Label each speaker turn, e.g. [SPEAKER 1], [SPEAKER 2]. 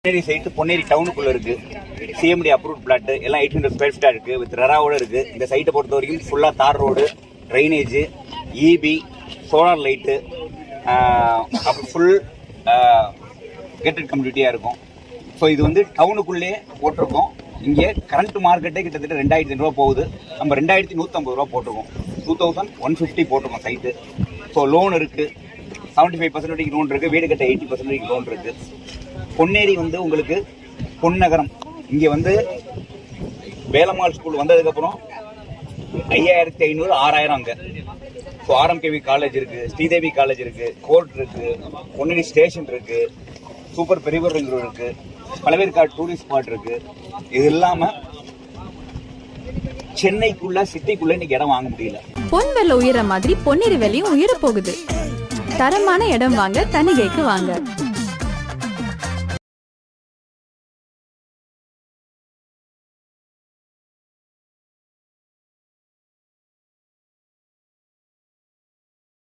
[SPEAKER 1] Ponneri site Ponneri டவுனுக்குள்ள இருக்கு. CMD approve plot எல்லாம் 800 square ஃபீட்டா இருக்கு. வித் ரெராவோட இருக்கு. இந்த சைட்டை பொறுத்த வரைக்கும் ஃபுல்லா தார் road, drainage, EB, solar light, அப்புறம் ஃபுல் கேட்டட் கம்யூனிட்டியா இருக்கும். ஸோ இது வந்து டவுனுக்குள்ளே போட்டிருக்கோம். இங்கே கரண்ட் மார்க்கெட்டே கிட்டத்தட்ட 2500 ரூபா போகுது. நம்ம 2150 ரூபா போட்டிருக்கோம். 2150 போட்டிருக்கோம் சைட்டு. ஸோ லோன் இருக்கு, 75% லோன் இருக்கு, வீடு கட்ட 80% லோன் இருக்கு. பொன்னேரி வந்து உங்களுக்கு பொன்னகரம். இங்கே வந்து வேலம்மாள் ஸ்கூல் வந்ததுக்கப்புறம் 5500 6000 அங்கே. ஸோ ஆர்எம்கேவி காலேஜ் இருக்கு, ஸ்ரீதேவி காலேஜ் இருக்கு, கோர்ட் இருக்கு, பொன்னேரி ஸ்டேஷன் இருக்கு, சூப்பர் பெரியவர் ரிங் ரோடு இருக்கு, பழவேற்காடு டூரிஸ்ட் ஸ்பாட் இருக்கு. இது இல்லாம சென்னைக்குள்ள சிட்டிக்குள்ள இன்னைக்கு இடம் வாங்க முடியல.
[SPEAKER 2] பொன் விலை உயர மாதிரி பொன்னேரி விலையும் உயர போகுது. தரமான இடம் வாங்க தனிகைக்கு வாங்க.